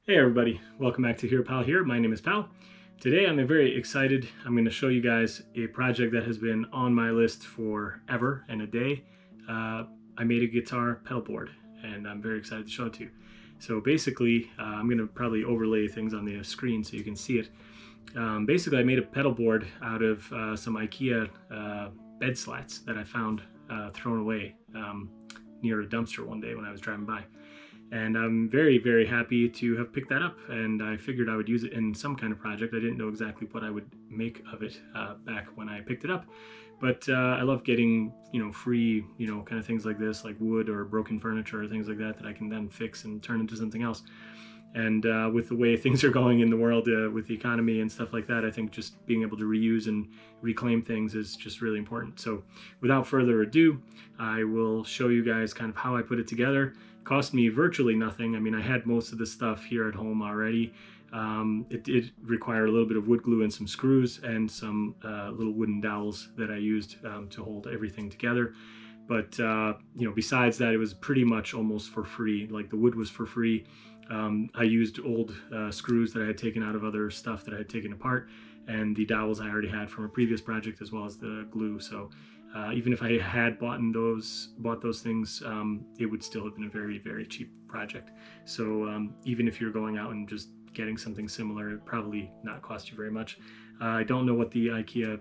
Hey everybody, welcome back to Pal here. My name is Pal. Today I'm very excited. I'm going to show you guys a project that has been on my list forever and a day. I made a guitar pedal board and I'm very excited to show it to you. So basically, I'm going to probably overlay things on the screen so you can see it. Basically, I made a pedal board out of some Ikea bed slats that I found thrown away near a dumpster one day when I was driving by. And I'm very, very happy to have picked that up, and I figured I would use it in some kind of project. I didn't know exactly what I would make of it back when I picked it up, but I love getting, free, kind of things like this, like wood or broken furniture or things like that I can then fix and turn into something else. And with the way things are going in the world with the economy and stuff like that, I think just being able to reuse and reclaim things is just really important. So without further ado, I will show you guys kind of how I put it together. It cost me virtually nothing. I mean, I had most of the stuff here at home already. It did require a little bit of wood glue and some screws and some little wooden dowels that I used to hold everything together. But besides that, it was pretty much almost for free. Like the wood was for free. I used old screws that I had taken out of other stuff that I had taken apart, and the dowels I already had from a previous project, as well as the glue. So even if I had bought those things, it would still have been a very, very cheap project. So even if you're going out and just getting something similar, it probably not cost you very much. I don't know what the IKEA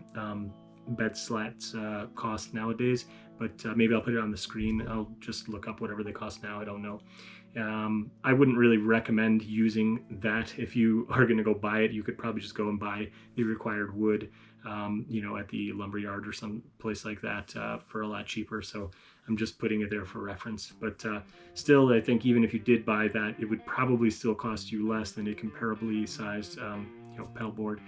bed slats cost nowadays, but maybe I'll put it on the screen. I'll just look up whatever they cost now. I don't know. I wouldn't really recommend using that. If you are going to go buy it, you could probably just go and buy the required wood, at the lumberyard or some place like that for a lot cheaper. So I'm just putting it there for reference. But still, I think even if you did buy that, it would probably still cost you less than a comparably sized, pedal board.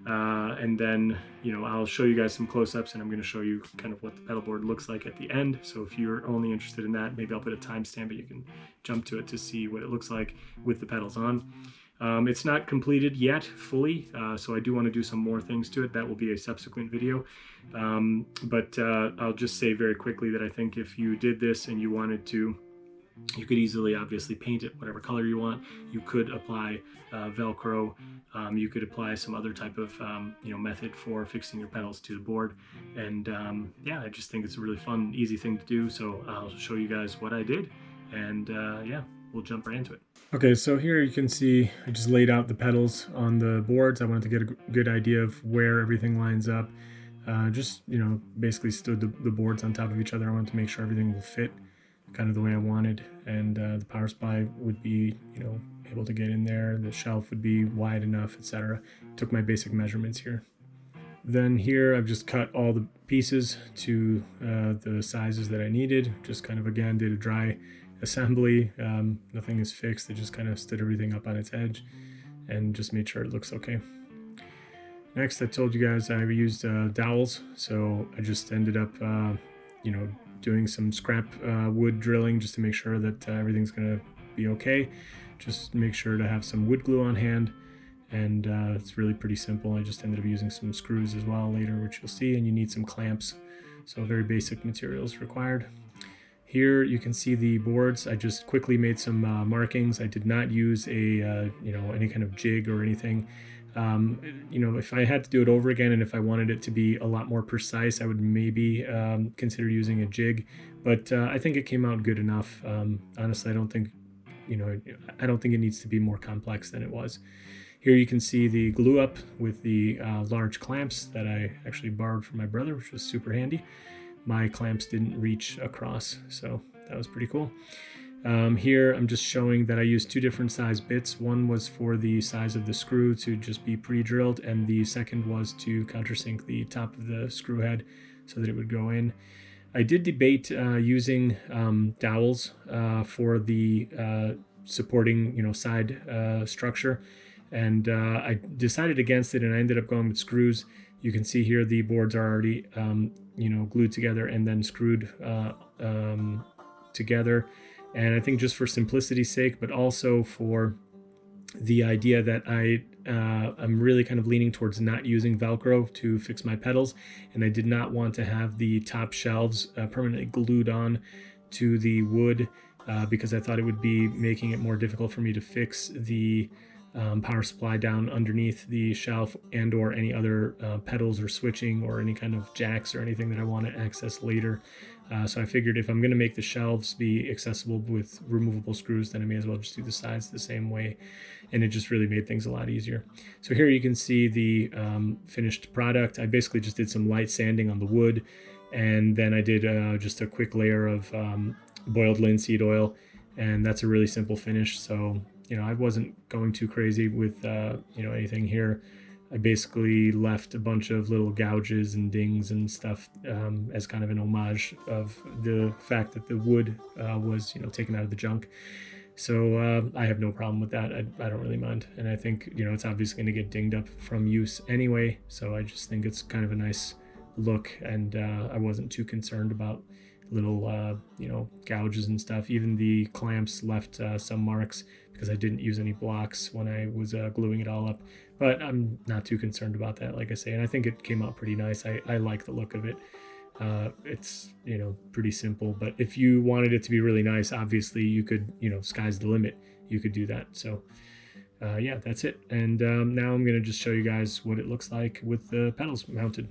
And then, I'll show you guys some close-ups, and I'm going to show you kind of what the pedal board looks like at the end. So if you're only interested in that, maybe I'll put a timestamp, but you can jump to it to see what it looks like with the pedals on. It's not completed yet fully, so I do want to do some more things to it. That will be a subsequent video. But I'll just say very quickly that I think if you did this and you wanted to, you could easily, obviously, paint it whatever color you want. You could apply Velcro. You could apply some other type of method for fixing your pedals to the board. And yeah, I just think it's a really fun, easy thing to do. So I'll show you guys what I did, and yeah, we'll jump right into it. Okay, so here you can see I just laid out the pedals on the boards. I wanted to get a good idea of where everything lines up. Just basically stood the boards on top of each other. I wanted to make sure everything will fit kind of the way I wanted, and the power supply would be able to get in there, the shelf would be wide enough, etc. Took my basic measurements here. Then here I've just cut all the pieces to the sizes that I needed. Just kind of again did a dry assembly. Nothing is fixed. I just kind of stood everything up on its edge and just made sure it looks okay. Next, I told you guys I used dowels, so I just ended up doing some scrap wood drilling just to make sure that everything's gonna be okay. Just make sure to have some wood glue on hand, and it's really pretty simple. I just ended up using some screws as well later, which you'll see, and you need some clamps. So very basic materials required. Here you can see the boards. I just quickly made some markings. I did not use a any kind of jig or anything. If I had to do it over again and if I wanted it to be a lot more precise, I would maybe consider using a jig, but I think it came out good enough. Honestly, I don't think it needs to be more complex than it was. Here you can see the glue up with the large clamps that I actually borrowed from my brother, which was super handy. My clamps didn't reach across, so that was pretty cool. Here I'm just showing that I used two different size bits. One was for the size of the screw to just be pre-drilled, and the second was to countersink the top of the screw head so that it would go in. I did debate using dowels for the supporting side structure, and I decided against it, and I ended up going with screws. You can see here the boards are already glued together and then screwed together. And I think just for simplicity's sake, but also for the idea that I'm really kind of leaning towards not using Velcro to fix my pedals, and I did not want to have the top shelves permanently glued on to the wood because I thought it would be making it more difficult for me to fix the power supply down underneath the shelf and or any other pedals or switching or any kind of jacks or anything that I want to access later. So I figured if I'm going to make the shelves be accessible with removable screws, then I may as well just do the sides the same way, and it just really made things a lot easier. So here you can see the finished product. I basically just did some light sanding on the wood, and then I did just a quick layer of boiled linseed oil, and that's a really simple finish. So I wasn't going too crazy with anything here. I basically left a bunch of little gouges and dings and stuff as kind of an homage of the fact that the wood was taken out of the junk. So I have no problem with that. I don't really mind, and I think it's obviously going to get dinged up from use anyway, so I just think it's kind of a nice look, and I wasn't too concerned about little gouges and stuff. Even the clamps left some marks because I didn't use any blocks when I was gluing it all up, but I'm not too concerned about that, like I say, and I think it came out pretty nice. I like the look of it. It's pretty simple, but if you wanted it to be really nice, obviously you could, sky's the limit, you could do that. So yeah, that's it. And now I'm gonna just show you guys what it looks like with the pedals mounted.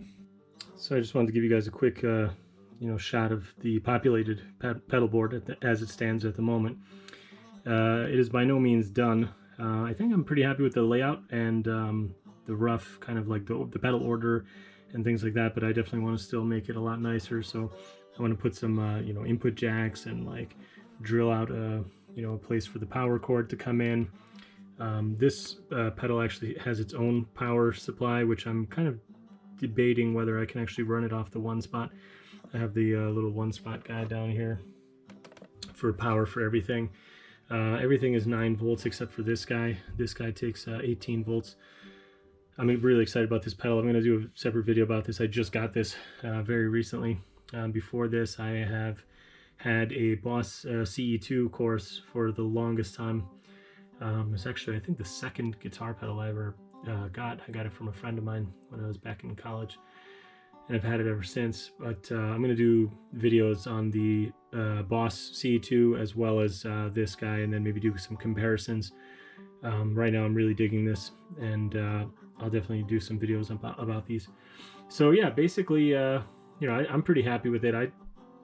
So I just wanted to give you guys a quick shot of the populated pedal board as it stands at the moment. It is by no means done. I think I'm pretty happy with the layout and the rough kind of like the pedal order and things like that, but I definitely want to still make it a lot nicer. So I want to put some input jacks and like drill out a place for the power cord to come in. This pedal actually has its own power supply, which I'm kind of debating whether I can actually run it off the one spot. I have the little one spot guy down here for power for everything. Everything is 9 volts except for this guy. This guy takes 18 volts. I'm really excited about this pedal. I'm going to do a separate video about this. I just got this very recently. Before this, I have had a Boss CE2 course for the longest time. It's actually, I think, the second guitar pedal I ever got. I got it from a friend of mine when I was back in college, and I've had it ever since. But I'm going to do videos on the Boss CE2 as well as this guy, and then maybe do some comparisons. Right now I'm really digging this, and I'll definitely do some videos about these. So yeah, basically I'm pretty happy with it.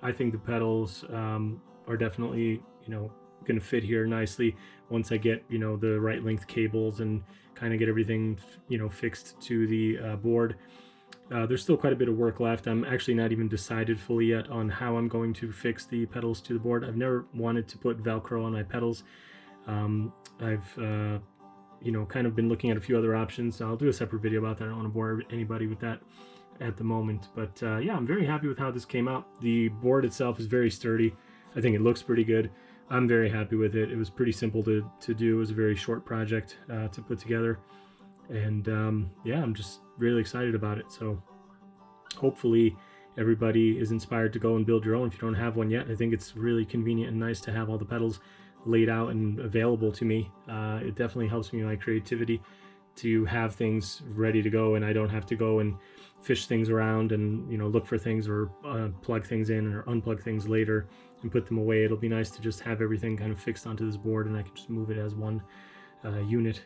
I think the pedals are definitely going to fit here nicely once I get the right length cables and kind of get everything fixed to the board. There's still quite a bit of work left. I'm actually not even decided fully yet on how I'm going to fix the pedals to the board. I've never wanted to put Velcro on my pedals. I've kind of been looking at a few other options. I'll do a separate video about that. I don't want to bore anybody with that at the moment, but yeah, I'm very happy with how this came out. The board itself is very sturdy. I think it looks pretty good. I'm very happy with it. It was pretty simple to do. It was a very short project to put together, and yeah, I'm just really excited about it. So hopefully everybody is inspired to go and build your own if you don't have one yet. I think it's really convenient and nice to have all the pedals laid out and available to me. It definitely helps me in my creativity to have things ready to go, and I don't have to go and fish things around and look for things or plug things in or unplug things later and put them away. It'll be nice to just have everything kind of fixed onto this board, and I can just move it as one unit.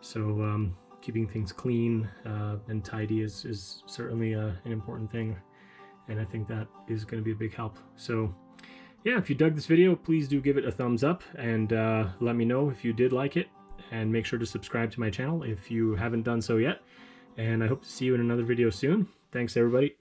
So keeping things clean and tidy is certainly an important thing, and I think that is going to be a big help. So yeah, if you dug this video, please do give it a thumbs up, and let me know if you did like it, and make sure to subscribe to my channel if you haven't done so yet. And I hope to see you in another video soon. Thanks, everybody.